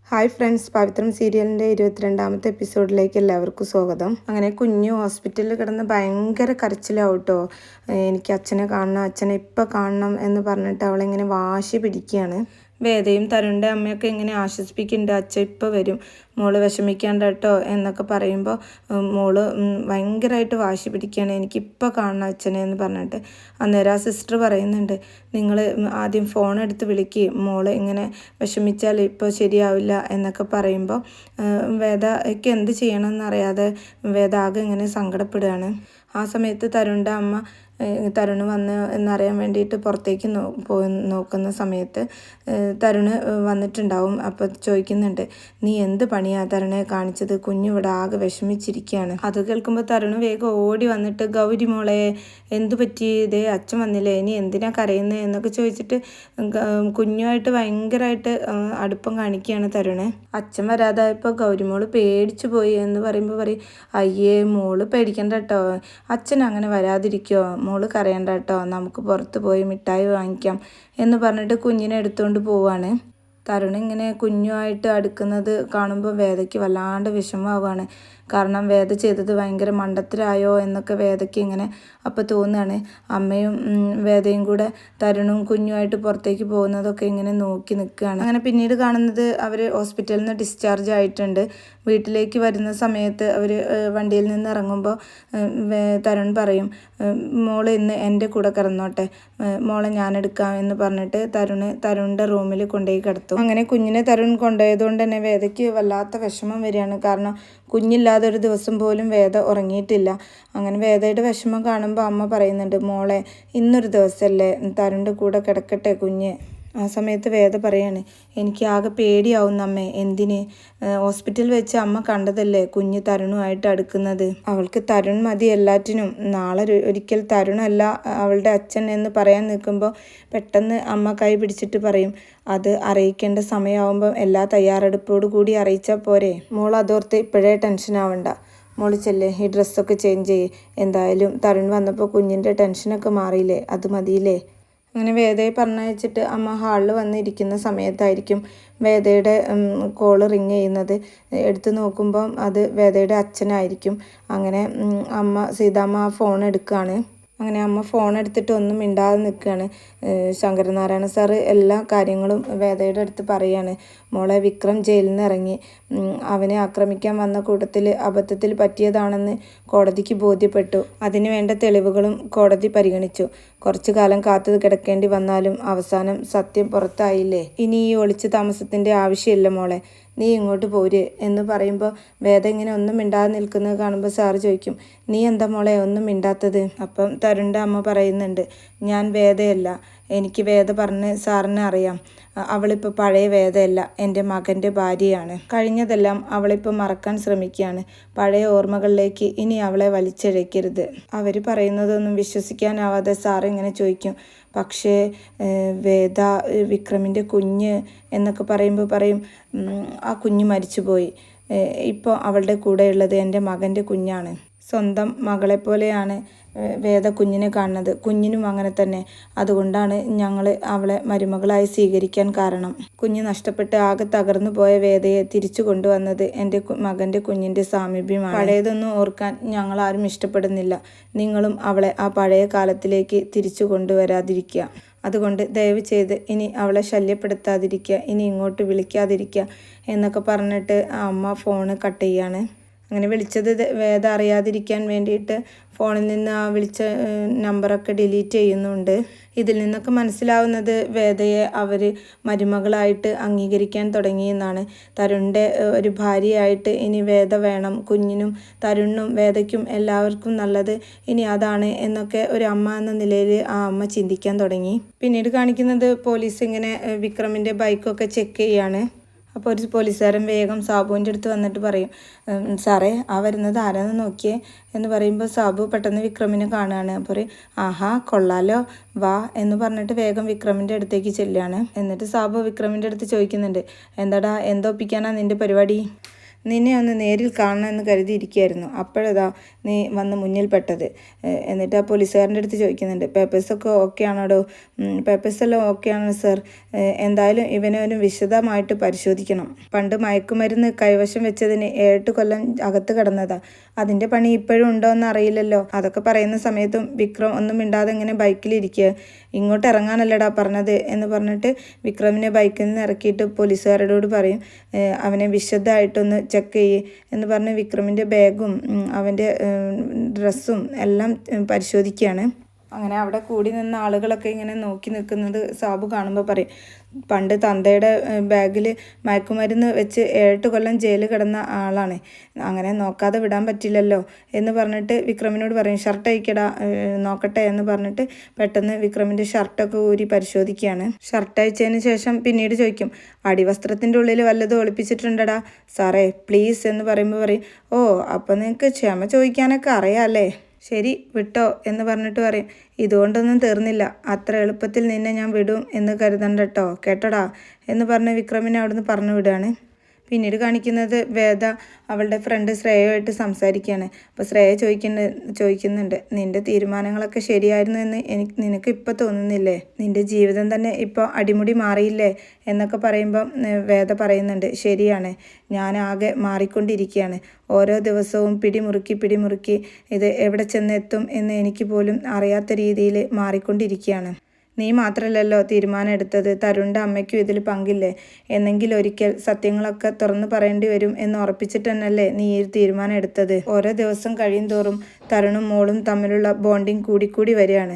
Hi friends, പവിത്രം സീരിയലിൻ്റെ 22ാമത്തെ എപ്പിസോഡിലേക്ക് എല്ലാവർക്കും സ്വാഗതം. അങ്ങനെ കുഞ്ഞു ഹോസ്പിറ്റലിൽ കിടന്ന് ഭയങ്കര കരച്ചിലാവും കേട്ടോ. എനിക്ക് അച്ഛനെ കാണണം, അച്ഛനെ ഇപ്പം കാണണം എന്ന് പറഞ്ഞിട്ട് അവളിങ്ങനെ വാശി പിടിക്കുകയാണ്. വേദയും തരുണിൻ്റെ അമ്മയൊക്കെ ഇങ്ങനെ ആശ്വസിപ്പിക്കുന്നുണ്ട്, അച്ഛൻ ഇപ്പോൾ വരും, മോള് വിഷമിക്കാണ്ട് കേട്ടോ എന്നൊക്കെ പറയുമ്പോൾ മോള് ഭയങ്കരമായിട്ട് വാശി പിടിക്കുകയാണ്, എനിക്കിപ്പോൾ കാണണം അച്ഛനെ എന്ന് പറഞ്ഞിട്ട്. അന്നേരം ആ സിസ്റ്റർ പറയുന്നുണ്ട്, നിങ്ങൾ ആദ്യം ഫോൺ എടുത്ത് വിളിക്കുക, മോള് ഇങ്ങനെ വിഷമിച്ചാൽ ഇപ്പോൾ ശരിയാവില്ല എന്നൊക്കെ പറയുമ്പോൾ വേദയ്ക്ക് എന്ത് ചെയ്യണമെന്നറിയാതെ വേദ ആകെ ഇങ്ങനെ സങ്കടപ്പെടുകയാണ്. ആ സമയത്ത് തരുണിൻ്റെ അമ്മ തരുണ് വന്ന് എന്നറിയാൻ വേണ്ടിയിട്ട് പുറത്തേക്ക് പോയി നോക്കുന്ന സമയത്ത് തരുണ് വന്നിട്ടുണ്ടാവും. അപ്പോൾ ചോദിക്കുന്നുണ്ട്, നീ എന്ത് പണിയാണ് തരുണെ കാണിച്ചത്, കുഞ്ഞിവിടെ ആകെ വിഷമിച്ചിരിക്കുകയാണ്. അത് കേൾക്കുമ്പോൾ തരുണ് വേഗം ഓടി വന്നിട്ട്, ഗൗരി മോളെ എന്തു പറ്റി, ഇതേ അച്ഛൻ വന്നില്ലേ, ഇനി എന്തിനാ കരയുന്നത് എന്നൊക്കെ ചോദിച്ചിട്ട് കുഞ്ഞുമായിട്ട് ഭയങ്കരമായിട്ട് അടുപ്പം കാണിക്കുകയാണ് തരുണ്. അച്ഛൻ വരാതായപ്പോൾ ഗൗരി മോള് പേടിച്ചു പോയി എന്ന് പറയുമ്പോൾ പറയും, അയ്യേ മോള് പേടിക്കണ്ട കേട്ടോ, അച്ഛൻ അങ്ങനെ വരാതിരിക്കുമോ, മോള് കരയണ്ട കേട്ടോ, നമുക്ക് പുറത്ത് പോയി മിഠായി വാങ്ങിക്കാം എന്ന് പറഞ്ഞിട്ട് കുഞ്ഞിനെ എടുത്തുകൊണ്ട് പോവാണ്. തരുൺ ഇങ്ങനെ കുഞ്ഞുമായിട്ട് അടുക്കുന്നത് കാണുമ്പോൾ വേദയ്ക്ക് വല്ലാണ്ട് വിഷമമാവുകയാണ്. കാരണം വേദ ചെയ്തത് ഭയങ്കര മണ്ടത്തിലായോ എന്നൊക്കെ വേദയ്ക്ക് ഇങ്ങനെ അപ്പോൾ തോന്നുകയാണ്. അമ്മയും വേദയും കൂടെ തരുണും കുഞ്ഞുമായിട്ട് പുറത്തേക്ക് പോകുന്നതൊക്കെ ഇങ്ങനെ നോക്കി നിൽക്കുകയാണ്. അങ്ങനെ പിന്നീട് കാണുന്നത് അവർ ഹോസ്പിറ്റലിൽ നിന്ന് ഡിസ്ചാർജ് ആയിട്ടുണ്ട്. വീട്ടിലേക്ക് വരുന്ന സമയത്ത് അവർ വണ്ടിയിൽ നിന്ന് ഇറങ്ങുമ്പോൾ തരുൺ പറയും, മോള് ഇന്ന് എൻ്റെ കൂടെ കിടന്നോട്ടെ, മോളെ ഞാനെടുക്കാം എന്ന് പറഞ്ഞിട്ട് തരുണിൻ്റെ റൂമിൽ കൊണ്ടുപോയി കിടത്തും. അങ്ങനെ കുഞ്ഞിനെ തരുൺ കൊണ്ടുപോയതുകൊണ്ട് തന്നെ വേദയ്ക്ക് വല്ലാത്ത വിഷമം വരികയാണ്. കാരണം കുഞ്ഞില്ലാതെ ഒരു ദിവസം പോലും വേദ ഉറങ്ങിയിട്ടില്ല. അങ്ങനെ വേദയുടെ വിഷമം കാണുമ്പോൾ അമ്മ പറയുന്നുണ്ട്, മോളെ ഇന്നൊരു ദിവസമല്ലേ, തരുണിൻ്റെ കൂടെ കിടക്കട്ടെ കുഞ്ഞ്. ആ സമയത്ത് വേദ പറയാണ്, എനിക്ക് ആകെ പേടിയാവുന്ന അമ്മേ, എന്തിന്, ഹോസ്പിറ്റലിൽ വെച്ച് അമ്മ കണ്ടതല്ലേ കുഞ്ഞ് തരുണുമായിട്ട് അടുക്കുന്നത്, അവൾക്ക് തരുൺ മതി എല്ലാറ്റിനും, നാളെ ഒരിക്കൽ തരുണല്ല അവളുടെ അച്ഛൻ എന്ന് പറയാൻ നിൽക്കുമ്പോൾ പെട്ടെന്ന് അമ്മ കൈ പിടിച്ചിട്ട് പറയും, അത് അറിയിക്കേണ്ട സമയമാകുമ്പോൾ എല്ലാ തയ്യാറെടുപ്പോടു കൂടി അറിയിച്ചാൽ പോരെ, മോൾ അതോർത്ത് ഇപ്പോഴേ ടെൻഷൻ ആവണ്ട, മോള് ചെല്ലേ ഈ ഡ്രസ്സൊക്കെ ചേഞ്ച് ചെയ്യേ, എന്തായാലും തരുൺ വന്നപ്പോൾ കുഞ്ഞിൻ്റെ ടെൻഷനൊക്കെ മാറിയില്ലേ, അത് മതിയില്ലേ. അങ്ങനെ വേദയെ പറഞ്ഞയച്ചിട്ട് അമ്മ ഹാളിൽ വന്നിരിക്കുന്ന സമയത്തായിരിക്കും വേദയുടെ കോള് റിങ് ചെയ്യുന്നത്. എടുത്ത് നോക്കുമ്പം അത് വേദയുടെ അച്ഛനായിരിക്കും. അങ്ങനെ സീതാമ്മ ആ ഫോൺ എടുക്കുകയാണ്. അങ്ങനെ അമ്മ ഫോൺ എടുത്തിട്ട് ഒന്നും മിണ്ടാതെ നിൽക്കുകയാണ്. ശങ്കരനാരായണ സാറ് എല്ലാ കാര്യങ്ങളും വേദയുടെ അടുത്ത് പറയുകയാണ്. മോളെ വിക്രം ജയിലിൽ നിന്ന് ഇറങ്ങി, അവനെ ആക്രമിക്കാൻ വന്ന കൂട്ടത്തിൽ അബദ്ധത്തിൽ പറ്റിയതാണെന്ന് കോടതിക്ക് ബോധ്യപ്പെട്ടു. അതിന് വേണ്ട തെളിവുകളും കോടതി പരിഗണിച്ചു. കുറച്ചു കാലം കാത്തു കിടക്കേണ്ടി വന്നാലും അവസാനം സത്യം പുറത്തായില്ലേ, ഇനി ഈ ഒളിച്ചു താമസത്തിൻ്റെ ആവശ്യമില്ല മോളെ, നീ ഇങ്ങോട്ട് പോര് എന്ന് പറയുമ്പോൾ വേദ ഇങ്ങനെ ഒന്നും മിണ്ടാതെ നിൽക്കുന്നത് കാണുമ്പോൾ സാറ് ചോദിക്കും, നീ എന്താ മോളെ ഒന്നും മിണ്ടാത്തത്. അപ്പം തരുണിൻ്റെ അമ്മ പറയുന്നുണ്ട്, ഞാൻ വേദയല്ല, എനിക്ക് വേദ പറഞ്ഞ് സാറിന് അറിയാം, അവളിപ്പോൾ പഴയ വേദയല്ല, എൻ്റെ മകൻ്റെ ഭാര്യയാണ്. കഴിഞ്ഞതെല്ലാം അവളിപ്പോൾ മറക്കാൻ ശ്രമിക്കുകയാണ്. പഴയ ഓർമ്മകളിലേക്ക് ഇനി അവളെ വലിച്ചിഴക്കരുത്. അവർ പറയുന്നതൊന്നും വിശ്വസിക്കാനാവാതെ സാറ് ഇങ്ങനെ ചോദിക്കും, പക്ഷേ വേദ വിക്രമിൻ്റെ കുഞ്ഞ് എന്നൊക്കെ പറയുമ്പോൾ പറയും, ആ കുഞ്ഞ് മരിച്ചുപോയി, ഇപ്പോൾ അവളുടെ കൂടെയുള്ളത് എൻ്റെ മകൻ്റെ കുഞ്ഞാണ്. സ്വന്തം മകളെപ്പോലെയാണ് വേദ കുഞ്ഞിനെ കാണുന്നത്, കുഞ്ഞിനും അങ്ങനെ തന്നെ. അതുകൊണ്ടാണ് ഞങ്ങൾ അവളെ മരുമകളായി സ്വീകരിക്കാൻ കാരണം. കുഞ്ഞ് നഷ്ടപ്പെട്ട് ആകെ തകർന്നു പോയ വേദയെ തിരിച്ചു കൊണ്ടുവന്നത് എൻ്റെ മകൻ്റെ കുഞ്ഞിൻ്റെ സാമീപ്യമാണ്. പഴയതൊന്നും ഓർക്കാൻ ഞങ്ങളാരും ഇഷ്ടപ്പെടുന്നില്ല. നിങ്ങളും അവളെ ആ പഴയ കാലത്തിലേക്ക് തിരിച്ചു കൊണ്ടുവരാതിരിക്കുക. അതുകൊണ്ട് ദയവ് ചെയ്ത് ഇനി അവളെ ശല്യപ്പെടുത്താതിരിക്കുക, ഇനി ഇങ്ങോട്ട് വിളിക്കാതിരിക്കുക എന്നൊക്കെ പറഞ്ഞിട്ട് ആ അമ്മ ഫോണ് കട്ട് ചെയ്യാണ്. അങ്ങനെ വിളിച്ചത് വേദ അറിയാതിരിക്കാൻ വേണ്ടിയിട്ട് ഫോണിൽ നിന്ന് ആ വിളിച്ച നമ്പറൊക്കെ ഡിലീറ്റ് ചെയ്യുന്നുണ്ട്. ഇതിൽ നിന്നൊക്കെ മനസ്സിലാവുന്നത് വേദയെ അവർ മരുമകളായിട്ട് അംഗീകരിക്കാൻ തുടങ്ങിയെന്നാണ്. തരുണിൻ്റെ ഒരു ഭാര്യയായിട്ട് ഇനി വേദ വേണം, കുഞ്ഞിനും തരുണിനും വേദയ്ക്കും എല്ലാവർക്കും നല്ലത് ഇനി അതാണ് എന്നൊക്കെ ഒരു അമ്മ എന്ന നിലയിൽ ആ അമ്മ ചിന്തിക്കാൻ തുടങ്ങി. പിന്നീട് കാണിക്കുന്നത് പോലീസ് ഇങ്ങനെ വിക്രമിൻ്റെ ബൈക്കൊക്കെ ചെക്ക് ചെയ്യാണ്. അപ്പോൾ ഒരു പോലീസുകാരൻ വേഗം സാബുവിൻ്റെ അടുത്ത് വന്നിട്ട് പറയും, സാറേ ആ വരുന്നത് ആരാന്ന് നോക്കിയേ എന്ന് പറയുമ്പോൾ സാബു പെട്ടെന്ന് വിക്രമിനെ കാണുകയാണ്. അപ്പോൾ ആഹാ കൊള്ളാലോ, വാ എന്ന് പറഞ്ഞിട്ട് വേഗം വിക്രമിൻ്റെ അടുത്തേക്ക് ചെല്ലുകയാണ്. എന്നിട്ട് സാബു വിക്രമിൻ്റെ അടുത്ത് ചോദിക്കുന്നുണ്ട്, എന്താടാ എന്തൊപ്പിക്കാനാ നിൻ്റെ പരിപാടി, നിന്നെ ഒന്ന് നേരിൽ കാണണമെന്ന് കരുതിയിരിക്കുകയായിരുന്നു, അപ്പോഴതാ നീ വന്ന് മുന്നിൽപ്പെട്ടത്. എന്നിട്ട് ആ പോലീസുകാരൻ്റെ അടുത്ത് ചോദിക്കുന്നുണ്ട്, പേപ്പേഴ്സൊക്കെ ഓക്കെ ആണോടോ? പേപ്പേഴ്സെല്ലാം ഓക്കെ ആണ് സർ. എന്തായാലും ഇവനെ ഒരു വിശദമായിട്ട് പരിശോധിക്കണം. പണ്ട് മയക്കുമരുന്ന് കൈവശം വെച്ചതിന് 7 കൊല്ലം അകത്ത് കിടന്നതാ. അതിൻ്റെ പണി ഇപ്പോഴും ഉണ്ടോ എന്ന് അറിയില്ലല്ലോ. അതൊക്കെ പറയുന്ന സമയത്തും വിക്രം ഒന്നും മിണ്ടാതെ ഇങ്ങനെ ബൈക്കിലിരിക്കുക. ഇങ്ങോട്ട് ഇറങ്ങാനല്ലടാ പറഞ്ഞത് എന്ന് പറഞ്ഞിട്ട് വിക്രമിനെ ബൈക്കിൽ നിന്ന് ഇറക്കിയിട്ട് പോലീസുകാരോട് പറയും, അവനെ വിശദമായിട്ടൊന്ന് ചെക്ക് ചെയ്യ് എന്ന് പറഞ്ഞ് വിക്രമിൻ്റെ ബാഗും അവൻ്റെ ഡ്രസ്സും എല്ലാം പരിശോധിക്കുകയാണ്. അങ്ങനെ അവിടെ കൂടി നിന്ന ആളുകളൊക്കെ ഇങ്ങനെ നോക്കി നിൽക്കുന്നത് സാബു കാണുമ്പോൾ പറയും, പണ്ട് തന്തയുടെ ബാഗിൽ മയക്കുമരുന്ന് വെച്ച് 7 കൊല്ലം ജയിലിൽ കിടന്ന ആളാണ്, അങ്ങനെ നോക്കാതെ വിടാൻ പറ്റില്ലല്ലോ എന്ന് പറഞ്ഞിട്ട് വിക്രമിനോട് പറയും, ഷർട്ട് അയക്കടാ നോക്കട്ടെ എന്ന് പറഞ്ഞിട്ട് പെട്ടെന്ന് വിക്രമിൻ്റെ ഷർട്ടൊക്കെ ഊരി പരിശോധിക്കുകയാണ്. ഷർട്ട് അയച്ചതിന് ശേഷം പിന്നീട് ചോദിക്കും, അടിവസ്ത്രത്തിൻ്റെ ഉള്ളിൽ വല്ലതും ഒളിപ്പിച്ചിട്ടുണ്ടടാ സാറേ പ്ലീസ് എന്ന് പറയുമ്പോൾ പറയും, ഓ അപ്പം നിങ്ങൾക്ക് ക്ഷമ ചോദിക്കാനൊക്കെ അറിയാമല്ലേ, ശരി വിട്ടോ എന്ന് പറഞ്ഞിട്ട് പറയും, ഇതുകൊണ്ടൊന്നും തീർന്നില്ല, അത്ര എളുപ്പത്തിൽ നിന്നെ ഞാൻ വിടും എന്ന് കരുതണ്ട കേട്ടോടാ എന്ന് പറഞ്ഞ് വിക്രമിനെ അവിടുന്ന് പറഞ്ഞു വിടുകയാണ്. പിന്നീട് കാണിക്കുന്നത് വേദ അവളുടെ ഫ്രണ്ട് ശ്രേയയുമായിട്ട് സംസാരിക്കുകയാണ്. അപ്പോൾ ശ്രേയ ചോദിക്കുന്നുണ്ട്, നിൻ്റെ തീരുമാനങ്ങളൊക്കെ ശരിയായിരുന്നു എന്ന് നിനക്ക് ഇപ്പോൾ തോന്നുന്നില്ലേ? നിൻ്റെ ജീവിതം തന്നെ ഇപ്പോൾ അടിമുടി മാറിയില്ലേ എന്നൊക്കെ പറയുമ്പോൾ വേദ പറയുന്നുണ്ട്, ശരിയാണ്, ഞാൻ ആകെ മാറിക്കൊണ്ടിരിക്കുകയാണ്. ഓരോ ദിവസവും പിടിമുറുക്കി ഇത് എവിടെ ചെന്നെത്തും എന്ന് എനിക്ക് പോലും അറിയാത്ത രീതിയിൽ മാറിക്കൊണ്ടിരിക്കുകയാണ്. നീ മാത്രമല്ലല്ലോ തീരുമാനം എടുത്തത്, തരുണിൻ്റെ അമ്മയ്ക്കും ഇതിൽ പങ്കില്ലേ? എന്നെങ്കിലും ഒരിക്കൽ സത്യങ്ങളൊക്കെ തുറന്നു പറയേണ്ടി വരും എന്ന് ഉറപ്പിച്ചിട്ട് തന്നെയല്ലേ നീ ഈ തീരുമാനം എടുത്തത്? ഓരോ ദിവസം കഴിയും തോറും തരുണും മോളും തമ്മിലുള്ള ബോണ്ടിങ് കൂടിക്കൂടി വരികയാണ്.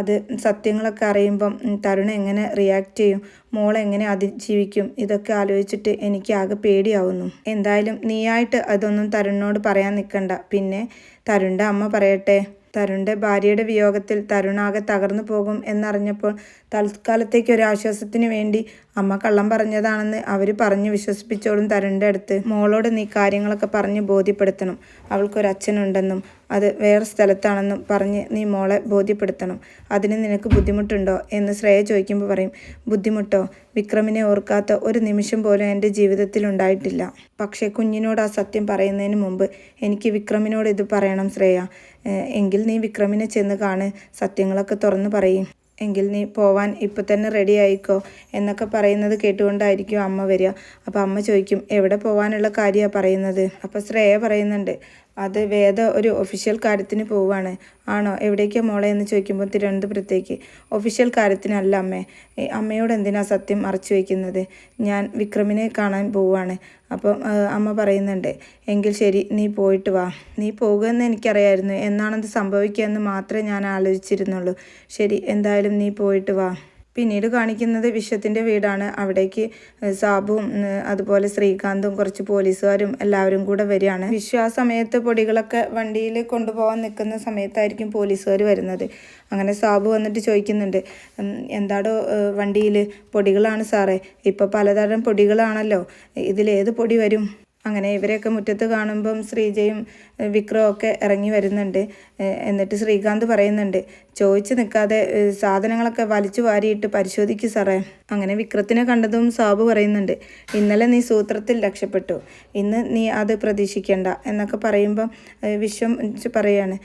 അത് സത്യങ്ങളൊക്കെ അറിയുമ്പം തരുൺ എങ്ങനെ റിയാക്ട് ചെയ്യും, മോൾ എങ്ങനെ അതിജീവിക്കും, ഇതൊക്കെ ആലോചിച്ചിട്ട് എനിക്ക് ആകെ പേടിയാവുന്നു. എന്തായാലും നീയായിട്ട് അതൊന്നും തരുണിനോട് പറയാൻ നിൽക്കണ്ട. പിന്നെ തരുണിൻ്റെ അമ്മ പറയട്ടെ. തരുണിൻ്റെ ഭാര്യയുടെ വിയോഗത്തിൽ തരുണാകെ തകർന്നു പോകും എന്നറിഞ്ഞപ്പോൾ തൽക്കാലത്തേക്ക് ഒരു ആശ്വാസത്തിന് വേണ്ടി അമ്മ കള്ളം പറഞ്ഞതാണെന്ന് അവർ പറഞ്ഞു വിശ്വസിപ്പിച്ചോളും തരുണിൻ്റെ അടുത്ത്. മോളോട് നീ കാര്യങ്ങളൊക്കെ പറഞ്ഞ് ബോധ്യപ്പെടുത്തണം. അവൾക്കൊരച്ഛനുണ്ടെന്നും അത് വേറെ സ്ഥലത്താണെന്നും പറഞ്ഞ് നീ മോളെ ബോധ്യപ്പെടുത്തണം. അതിന് നിനക്ക് ബുദ്ധിമുട്ടുണ്ടോ എന്ന് ശ്രേയ ചോദിക്കുമ്പോൾ പറയും, ബുദ്ധിമുട്ടോ? വിക്രമിനെ ഓർക്കാത്ത ഒരു നിമിഷം പോലും എൻ്റെ ജീവിതത്തിൽ ഉണ്ടായിട്ടില്ല. പക്ഷേ കുഞ്ഞിനോട് ആ സത്യം പറയുന്നതിന് മുമ്പ് എനിക്ക് വിക്രമിനോട് ഇത് പറയണം ശ്രേയ. എങ്കിൽ നീ വിക്രമിനെ ചെന്ന് കാണ്, സത്യങ്ങളൊക്കെ തുറന്നു പറയും. എങ്കിൽ നീ പോവാൻ ഇപ്പം തന്നെ റെഡി ആയിക്കോ എന്നൊക്കെ പറയുന്നത് കേട്ടുകൊണ്ടായിരിക്കും അമ്മ വരിക. അപ്പോൾ അമ്മ ചോദിക്കും, എവിടെ പോകാനുള്ള കാര്യമാണ് പറയുന്നത്? അപ്പോൾ ശ്രേയ പറയുന്നുണ്ട്, അത് വേദ ഒരു ഒഫീഷ്യൽ കാര്യത്തിന് പോവുകയാണ്. ആണോ, എവിടേക്കാണ് മോളെ എന്ന് ചോദിക്കുമ്പോൾ തിരുവനന്തപുരത്തേക്ക്. ഒഫീഷ്യൽ കാര്യത്തിനല്ല അമ്മേ. അമ്മയോട് എന്തിനാ സത്യം മറച്ചു വയ്ക്കുന്നത്? ഞാൻ വിക്രമിനെ കാണാൻ പോവുകയാണ്. അപ്പം അമ്മ പറയുന്നുണ്ട്, എങ്കിൽ ശരി നീ പോയിട്ട് വാ. നീ പോകുമെന്ന് എനിക്കറിയായിരുന്നു, എന്നാണത് സംഭവിക്കുക എന്ന് മാത്രമേ ഞാൻ ആലോചിച്ചിരുന്നുള്ളൂ. ശരി, എന്തായാലും നീ പോയിട്ട് വാ. പിന്നീട് കാണിക്കുന്നത് വിശ്വത്തിൻ്റെ വീടാണ്. അവിടേക്ക് സാബുവും അതുപോലെ ശ്രീകാന്തും കുറച്ച് പോലീസുകാരും എല്ലാവരും കൂടെ വരികയാണ്. വിശ്വ ആ സമയത്ത് പൊടികളൊക്കെ വണ്ടിയിൽ കൊണ്ടുപോകാൻ നിൽക്കുന്ന സമയത്തായിരിക്കും പോലീസുകാർ വരുന്നത്. അങ്ങനെ സാബു വന്നിട്ട് ചോദിക്കുന്നുണ്ട്, എന്താടോ വണ്ടിയിൽ? പൊടികളാണ് സാറേ, ഇപ്പോൾ പലതരം പൊടികളാണല്ലോ, ഇതിലേത് പൊടി വരും? അങ്ങനെ ഇവരെയൊക്കെ മുറ്റത്ത് കാണുമ്പം ശ്രീജയും വിക്രവും ഒക്കെ ഇറങ്ങി വരുന്നുണ്ട്. എന്നിട്ട് ശ്രീകാന്ത് പറയുന്നുണ്ട്, ചോദിച്ചു നിൽക്കാതെ സാധനങ്ങളൊക്കെ വലിച്ചു വാരിയിട്ട് പരിശോധിക്കൂ സാറേ. അങ്ങനെ വിക്രത്തിനെ കണ്ടതും സാബു പറയുന്നുണ്ട്, ഇന്നലെ നീ സൂത്രത്തിൽ രക്ഷപ്പെട്ടു, ഇന്ന് നീ അത് പ്രതീക്ഷിക്കേണ്ട എന്നൊക്കെ പറയുമ്പം വിശ്വം പറയാണ്,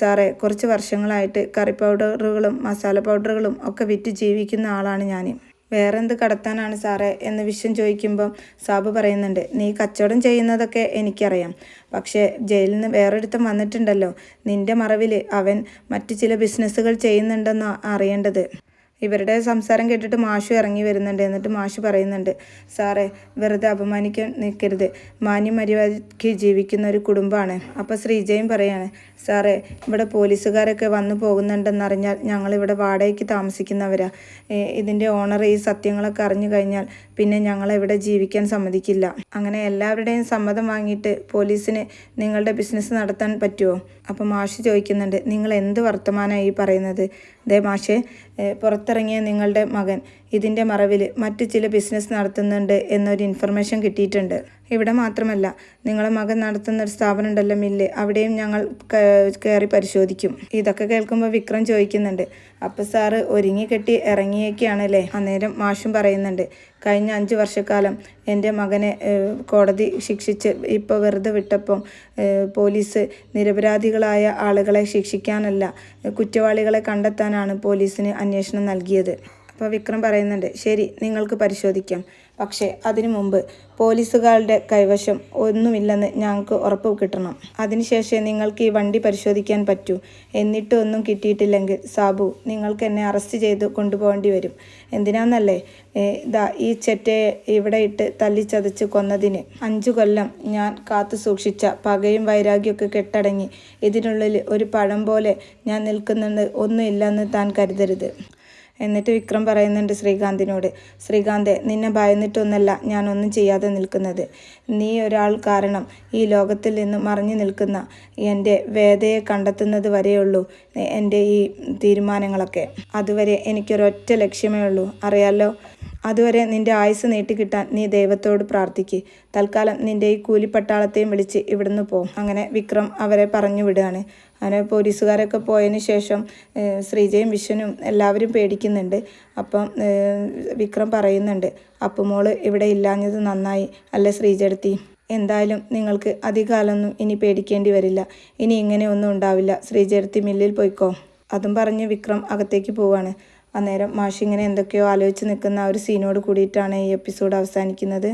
സാറേ കുറച്ച് വർഷങ്ങളായിട്ട് കറി പൗഡറുകളും മസാല പൗഡറുകളും ഒക്കെ വിറ്റ് ജീവിക്കുന്ന ആളാണ് ഞാൻ. വേറെന്ത് കടത്താനാണ് സാറേ എന്ന് വിശ്വം ചോദിക്കുമ്പം സാബു പറയുന്നുണ്ട്, നീ കച്ചവടം ചെയ്യുന്നതൊക്കെ എനിക്കറിയാം, പക്ഷേ ജയിലിൽ നിന്ന് വേറൊരുത്തം വന്നിട്ടുണ്ടല്ലോ, നിൻ്റെ മറവിൽ അവൻ മറ്റു ചില ബിസിനസ്സുകൾ ചെയ്യുന്നുണ്ടെന്ന് അറിയേണ്ടത്. ഇവരുടെ സംസാരം കേട്ടിട്ട് മാഷു ഇറങ്ങി വരുന്നുണ്ട്. എന്നിട്ട് മാഷു പറയുന്നുണ്ട്, സാറേ വെറുതെ അപമാനിക്കാൻ നിൽക്കരുത്, മാന്യമര്യാദയ്ക്ക് ജീവിക്കുന്ന ഒരു കുടുംബമാണ്. അപ്പോൾ ശ്രീജയും പറയാണ്, സാറേ ഇവിടെ പോലീസുകാരൊക്കെ വന്നു പോകുന്നുണ്ടെന്നറിഞ്ഞാൽ ഞങ്ങളിവിടെ വാടകയ്ക്ക് താമസിക്കുന്നവരാ. ഇതിൻ്റെ ഓണർ ഈ സത്യങ്ങളൊക്കെ അറിഞ്ഞു കഴിഞ്ഞാൽ പിന്നെ ഞങ്ങളിവിടെ ജീവിക്കാൻ സമ്മതിക്കില്ല. അങ്ങനെ എല്ലാവരുടെയും സമ്മതം വാങ്ങിയിട്ട് പോലീസിന് നിങ്ങളുടെ ബിസിനസ് നടത്താൻ പറ്റുമോ? അപ്പോൾ മാഷ് ചോദിക്കുന്നുണ്ട്, നിങ്ങൾ എന്ത് വർത്തമാനമായി ഈ പറയുന്നത്? ദേ മാഷേ, പുറത്തിറങ്ങിയ നിങ്ങളുടെ മകൻ ഇതിൻ്റെ മറവിൽ മറ്റു ചില ബിസിനസ് നടത്തുന്നുണ്ട് എന്നൊരു ഇൻഫർമേഷൻ കിട്ടിയിട്ടുണ്ട്. ഇവിടെ മാത്രമല്ല, നിങ്ങളെ മകൻ നടത്തുന്ന ഒരു സ്ഥാപനം ഉണ്ടല്ലോ, മില്ല്, അവിടെയും ഞങ്ങൾ കയറി പരിശോധിക്കും. ഇതൊക്കെ കേൾക്കുമ്പോൾ വിക്രം ചോദിക്കുന്നുണ്ട്, അപ്പോൾ സാറ് ഒരുങ്ങി കെട്ടി ഇറങ്ങിയേക്കാണല്ലേ? അന്നേരം മാഷും പറയുന്നുണ്ട്, കഴിഞ്ഞ 5 വർഷക്കാലം എൻ്റെ മകനെ കോടതി ശിക്ഷിച്ച് ഇപ്പോൾ വെറുതെ വിട്ടപ്പം പോലീസ് നിരപരാധികളായ ആളുകളെ ശിക്ഷിക്കാനല്ല, കുറ്റവാളികളെ കണ്ടെത്താനാണ് പോലീസിന് അന്വേഷണം നൽകിയത്. അപ്പോൾ വിക്രം പറയുന്നുണ്ട്, ശരി, നിങ്ങൾക്ക് പരിശോധിക്കാം. പക്ഷേ അതിനു മുമ്പ് പോലീസുകാരുടെ കൈവശം ഒന്നുമില്ലെന്ന് ഞങ്ങൾക്ക് ഉറപ്പ് കിട്ടണം. അതിനുശേഷം നിങ്ങൾക്ക് ഈ വണ്ടി പരിശോധിക്കാൻ പറ്റൂ. എന്നിട്ടും ഒന്നും കിട്ടിയിട്ടില്ലെങ്കിൽ സാബു, നിങ്ങൾക്ക് എന്നെ അറസ്റ്റ് ചെയ്ത് കൊണ്ടുപോകേണ്ടി വരും. എന്തിനാന്നല്ലേ, ഈ ചെറ്റയെ ഇവിടെ ഇട്ട് തല്ലിച്ചതച്ച് കൊന്നതിന് 5 കൊല്ലം ഞാൻ കാത്തു സൂക്ഷിച്ച പകയും വൈരാഗ്യമൊക്കെ കെട്ടടങ്ങി ഇതിനുള്ളിൽ ഒരു പഴം പോലെ ഞാൻ നിൽക്കുന്നുണ്ട്. ഒന്നുമില്ലെന്ന് താൻ കരുതരുത്. എന്നിട്ട് വിക്രം പറയുന്നുണ്ട് ശ്രീകാന്തിനോട്, ശ്രീകാന്തെ, നിന്നെ ഭയന്നിട്ടൊന്നല്ല ഞാനൊന്നും ചെയ്യാതെ നിൽക്കുന്നത്. നീ ഒരാൾ കാരണം ഈ ലോകത്തിൽ നിന്ന് മറഞ്ഞു നിൽക്കുന്ന എൻ്റെ വേദയെ കണ്ടെത്തുന്നത് വരെയുള്ളൂ എൻ്റെ ഈ തീരുമാനങ്ങളൊക്കെ. അതുവരെ എനിക്കൊരൊറ്റ ലക്ഷ്യമേ ഉള്ളൂ, അറിയാലോ. അതുവരെ നിൻ്റെ ആയുസ് നീട്ടിക്കിട്ടാൻ നീ ദൈവത്തോട് പ്രാർത്ഥിക്ക്. തൽക്കാലം നിൻ്റെ ഈ കൂലിപ്പട്ടാളത്തെയും വിളിച്ച് ഇവിടുന്ന് പോ. അങ്ങനെ വിക്രം അവരെ പറഞ്ഞു വിടുകയാണ്. അങ്ങനെ പോലീസുകാരൊക്കെ പോയതിന് ശേഷം ശ്രീജയും വിശ്വനും എല്ലാവരും പേടിക്കുന്നുണ്ട്. അപ്പം വിക്രം പറയുന്നുണ്ട്, അപ്പുമോള് ഇവിടെ ഇല്ലാഞ്ഞത് നന്നായി അല്ലേ ശ്രീജടുത്തി. എന്തായാലും നിങ്ങൾക്ക് അധികകാലമൊന്നും ഇനി പേടിക്കേണ്ടി വരില്ല. ഇനി ഇങ്ങനെയൊന്നും ഉണ്ടാവില്ല. ശ്രീജടുത്തി മില്ലിൽ പോയിക്കോ. അതും പറഞ്ഞ് വിക്രം അകത്തേക്ക് പോവാണ്. അന്നേരം മാഷ് ഇങ്ങനെ എന്തൊക്കെയോ ആലോചിച്ച് നിൽക്കുന്ന ആ ഒരു സീനോട് കൂടിയിട്ടാണ് ഈ എപ്പിസോഡ് അവസാനിക്കുന്നത്.